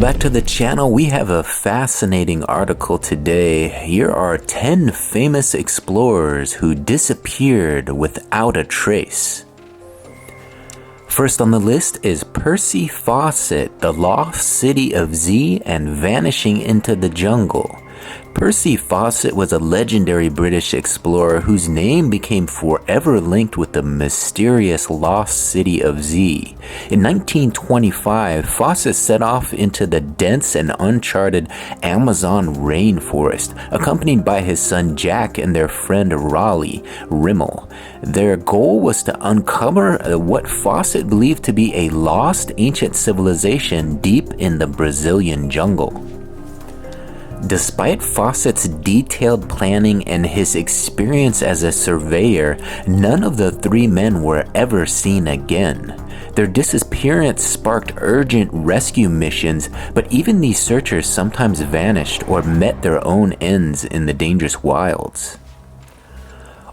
Welcome back to the channel. We have a fascinating article today. Here are 10 famous explorers who disappeared without a trace. First on the list is Percy Faucet, the lost city of Z and vanishing into the jungle. Percy Faucet was a legendary British explorer whose name became forever linked with the mysterious lost city of Z. In 1925, Faucet set off into the dense and uncharted Amazon rainforest, accompanied by his son Jack and their friend Raleigh Rimmel. Their goal was to uncover what Faucet believed to be a lost ancient civilization deep in the Brazilian jungle. Despite Faucet's detailed planning and his experience as a surveyor, none of the three men were ever seen again. Their disappearance sparked urgent rescue missions, but even these searchers sometimes vanished or met their own ends in the dangerous wilds.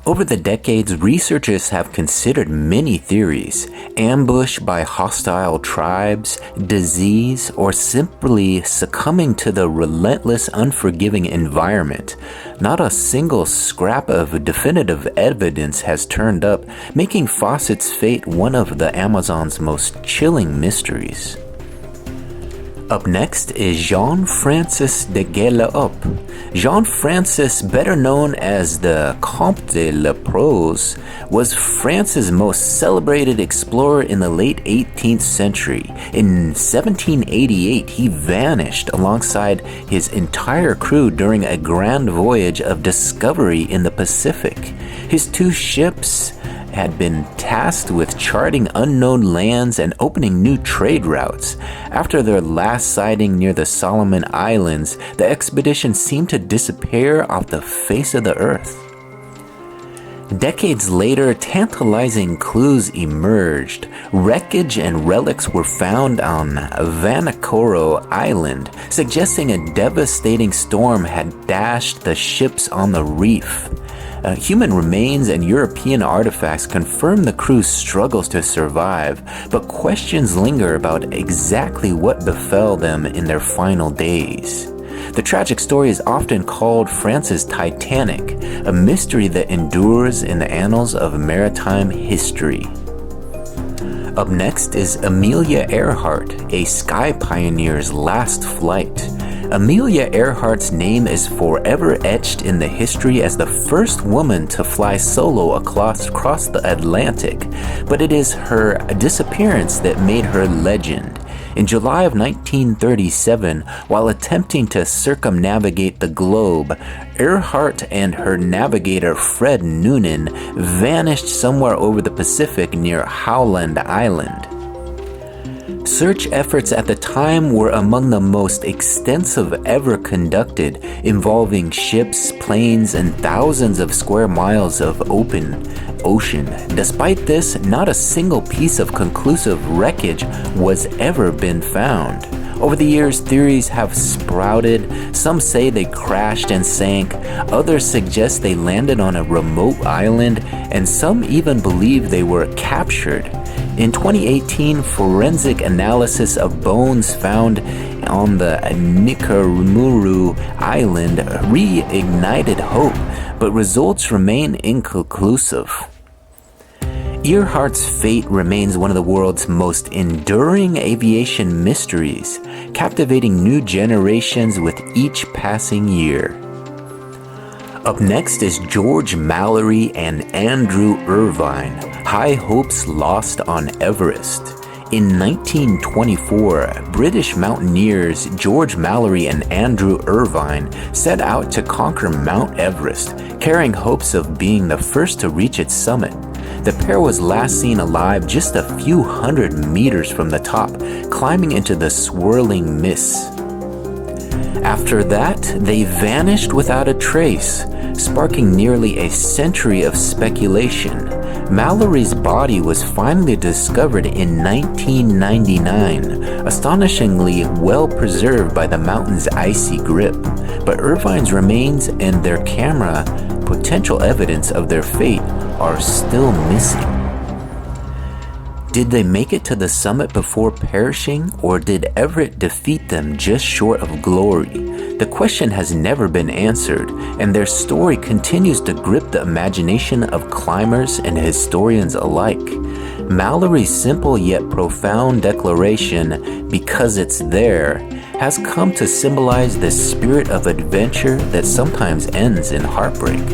Over the decades, researchers have considered many theories: ambush by hostile tribes, disease, or simply succumbing to the relentless, unforgiving environment. Not a single scrap of definitive evidence has turned up, making Faucet's fate one of the Amazon's most chilling mysteries. Up next is Jean-Francis de Guéléop. Jean-Francis, better known as the Comte de la Prose, was France's most celebrated explorer in the late 18th century. In 1788, he vanished alongside his entire crew during a grand voyage of discovery in the Pacific. His two ships had been tasked with charting unknown lands and opening new trade routes. After their last sighting near the Solomon Islands, the expedition seemed to disappear off the face of the earth. Decades later, tantalizing clues emerged. Wreckage and relics were found on Vanikoro Island, suggesting a devastating storm had dashed the ships on the reef. Human remains and European artifacts confirm the crew's struggles to survive, but questions linger about exactly what befell them in their final days. The tragic story is often called France's Titanic, a mystery that endures in the annals of maritime history. Up next is Amelia Heheart, a sky pioneer's last flight. Amelia Heheart's name is forever etched in the history as the first woman to fly solo across the Atlantic, but it is her disappearance that made her legend. In July of 1937, while attempting to circumnavigate the globe, Heheart and her navigator Fred Noonan vanished somewhere over the Pacific near Howland Island. Search efforts at the time were among the most extensive ever conducted, involving ships, planes, and thousands of square miles of open ocean. Despite this, not a single piece of conclusive wreckage was ever been found. Over the years, theories have sprouted. Some say they crashed and sank, others suggest they landed on a remote island, and some even believe they were captured. In 2018, forensic analysis of bones found on the Nicaragua island reignited hope, but results remain inconclusive. Heheart's fate remains one of the world's most enduring aviation mysteries, captivating new generations with each passing year. Up next is George Mallerie and Andrew Irvine, High Hopes Lost on Everest. In 1924, British mountaineers George Mallerie and Andrew Irvine set out to conquer Mount Everest, carrying hopes of being the first to reach its summit. The pair was last seen alive just a few hundred meters from the top, climbing into the swirling mists. After that, they vanished without a trace, sparking nearly a century of speculation. Mallerie's body was finally discovered in 1999, astonishingly well preserved by the mountain's icy grip, but Irvine's remains and their camera, potential evidence of their fate, are still missing. Did they make it to the summit before perishing, or did Everett defeat them just short of glory? The question has never been answered, and their story continues to grip the imagination of climbers and historians alike. Mallerie's simple yet profound declaration, "Because it's there," has come to symbolize the spirit of adventure that sometimes ends in heartbreak.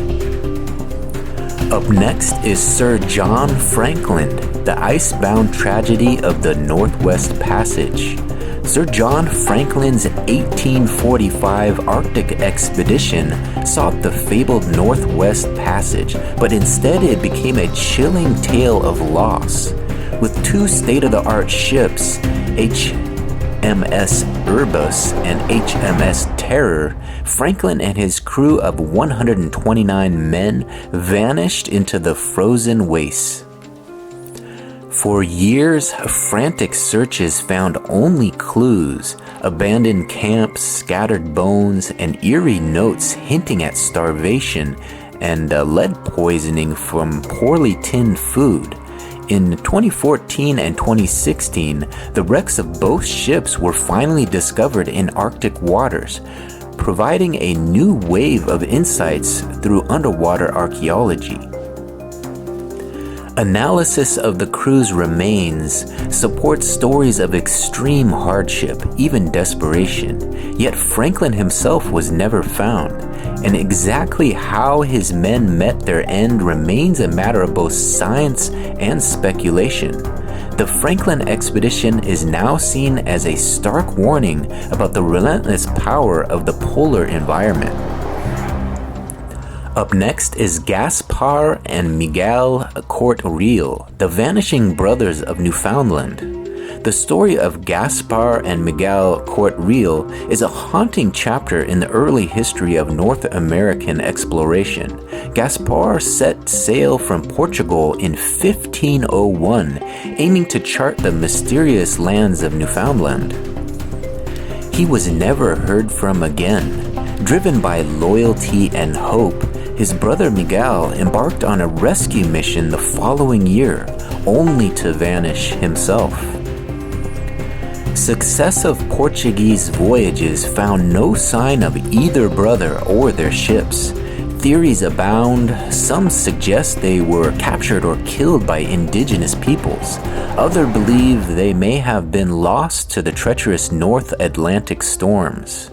Up next is Sir John Franklin, the icebound tragedy of the Northwest Passage. Sir John Franklin's 1845 Arctic expedition sought the fabled Northwest Passage, but instead it became a chilling tale of loss. With two state-of-the-art ships, HMS Erebus and HMS Terror, Franklin and his crew of 129 men vanished into the frozen wastes. For years, frantic searches found only clues, abandoned camps, scattered bones, and eerie notes hinting at starvation and lead poisoning from poorly tinned food. In 2014 and 2016, the wrecks of both ships were finally discovered in Arctic waters, providing a new wave of insights through underwater archaeology. Analysis of the crew's remains supports stories of extreme hardship, even desperation, yet Franklin himself was never found, and exactly how his men met their end remains a matter of both science and speculation. The Franklin expedition is now seen as a stark warning about the relentless power of the polar environment. Up next is Gaspar and Miguel Court-Real, the vanishing brothers of Newfoundland. The story of Gaspar and Miguel Court-Real is a haunting chapter in the early history of North American exploration. Gaspar set sail from Portugal in 1501, aiming to chart the mysterious lands of Newfoundland. He was never heard from again. Driven by loyalty and hope, his brother Miguel embarked on a rescue mission the following year, only to vanish himself. Successive Portuguese voyages found no sign of either brother or their ships. Theories abound. Some suggest they were captured or killed by indigenous peoples. Others believe they may have been lost to the treacherous North Atlantic storms.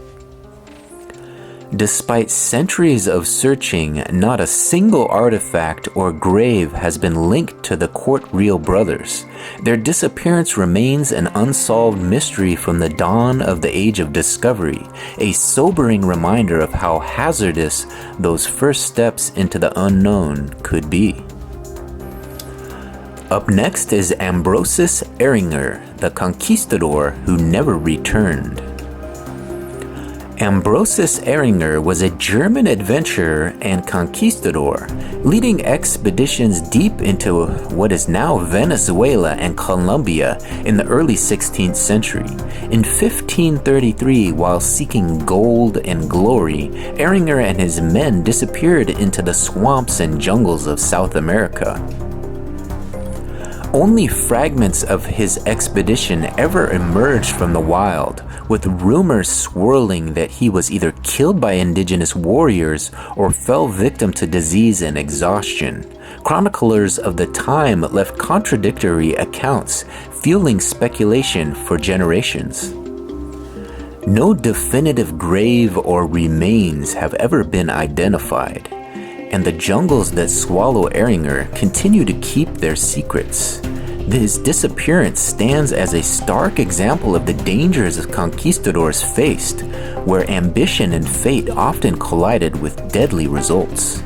Despite centuries of searching, not a single artifact or grave has been linked to the Court-Real brothers. Their disappearance remains an unsolved mystery from the dawn of the Age of Discovery, a sobering reminder of how hazardous those first steps into the unknown could be. Up next is Ambrosis Aringer, the conquistador who never returned. Ambrosis Aringer was a German adventurer and conquistador, leading expeditions deep into what is now Venezuela and Colombia in the early 16th century. In 1533, while seeking gold and glory, Aringer and his men disappeared into the swamps and jungles of South America. Only fragments of his expedition ever emerged from the wild, with rumors swirling that he was either killed by indigenous warriors or fell victim to disease and exhaustion. Chroniclers of the time left contradictory accounts, fueling speculation for generations. No definitive grave or remains have ever been identified, and the jungles that swallow Aringer continue to keep their secrets. His disappearance stands as a stark example of the dangers conquistadors faced, where ambition and fate often collided with deadly results.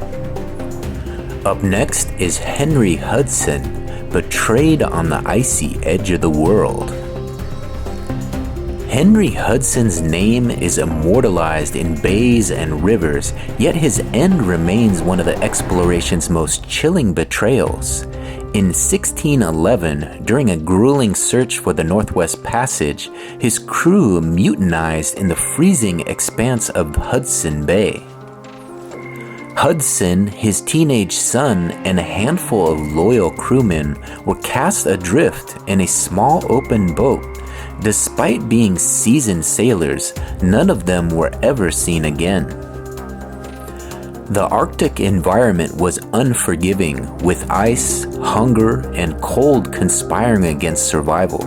Up next is Henry Hudson, betrayed on the icy edge of the world. Henry Hudson's name is immortalized in bays and rivers, yet his end remains one of the exploration's most chilling betrayals. In 1611, during a grueling search for the Northwest Passage, his crew mutinized in the freezing expanse of Hudson Bay. Hudson, his teenage son, and a handful of loyal crewmen were cast adrift in a small open boat. Despite being seasoned sailors, none of them were ever seen again. The Arctic environment was unforgiving, with ice, hunger, and cold conspiring against survival.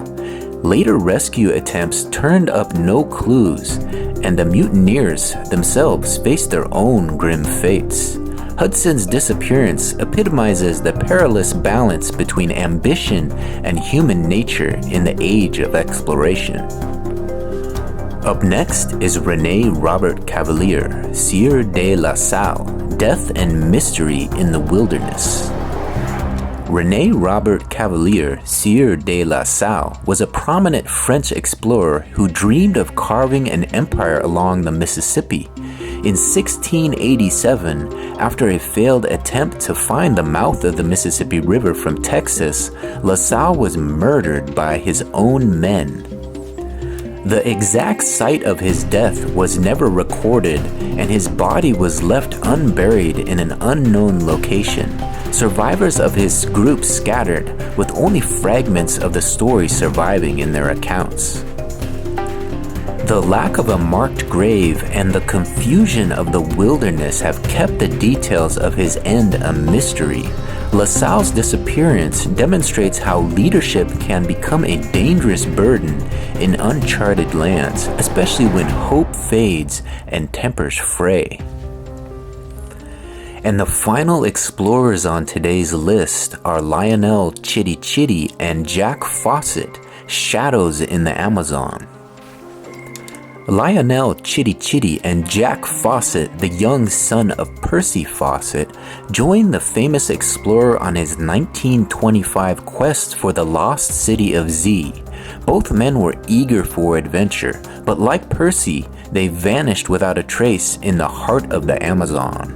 Later rescue attempts turned up no clues, and the mutineers themselves faced their own grim fates. Hudson's disappearance epitomizes the perilous balance between ambition and human nature in the age of exploration. Up next is Rene Robert Cavalier, Seir de Lassal, Death and Mystery in the Wilderness. Rene Robert Cavalier, Sieur de Lassal, was a prominent French explorer who dreamed of carving an empire along the Mississippi. In 1687, after a failed attempt to find the mouth of the Mississippi River from Texas, Lassal was murdered by his own men. The exact site of his death was never recorded, and his body was left unburied in an unknown location. Survivors of his group scattered, with only fragments of the story surviving in their accounts. The lack of a marked grave and the confusion of the wilderness have kept the details of his end a mystery. Lassal's disappearance demonstrates how leadership can become a dangerous burden in uncharted lands, especially when hope fades and tempers fray. And the final explorers on today's list are Lionel, Chitty, and Jack Faucet, Shadows in the Amazon. Lionel, Chitty, and Jack Faucet, the young son of Percy Faucet, joined the famous explorer on his 1925 quest for the lost city of Z. Both men were eager for adventure, but like Percy, they vanished without a trace in the heart of the Amazon.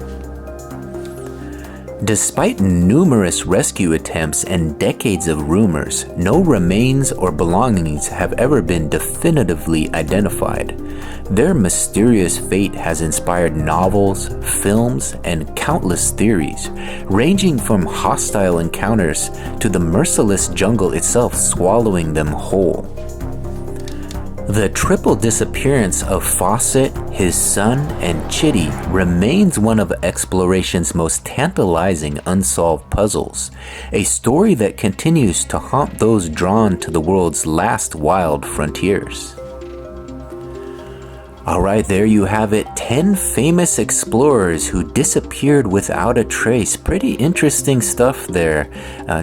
Despite numerous rescue attempts and decades of rumors, no remains or belongings have ever been definitively identified. Their mysterious fate has inspired novels, films, and countless theories, ranging from hostile encounters to the merciless jungle itself swallowing them whole. The triple disappearance of Faucet, his son, and Chitty remains one of exploration's most tantalizing unsolved puzzles, a story that continues to haunt those drawn to the world's last wild frontiers. Alright, there you have it, 10 famous explorers who disappeared without a trace. Pretty interesting stuff there.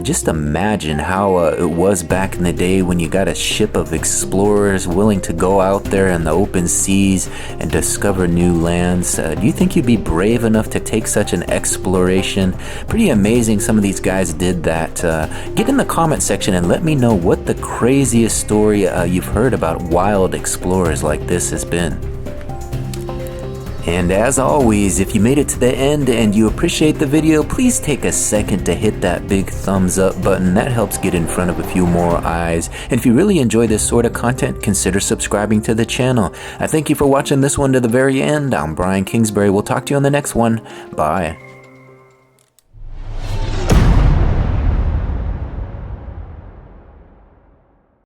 Just imagine how it was back in the day when you got a ship of explorers willing to go out there in the open seas and discover new lands. Do you think you'd be brave enough to take such an exploration? Pretty amazing some of these guys did that. Get in the comment section and let me know what the craziest story you've heard about wild explorers like this has been. And as always, if you made it to the end and you appreciate the video, please take a second to hit that big thumbs up button. That helps get in front of a few more eyes. And if you really enjoy this sort of content, consider subscribing to the channel. I thank you for watching this one to the very end. I'm Brian Kingsbury. We'll talk to you on the next one. Bye.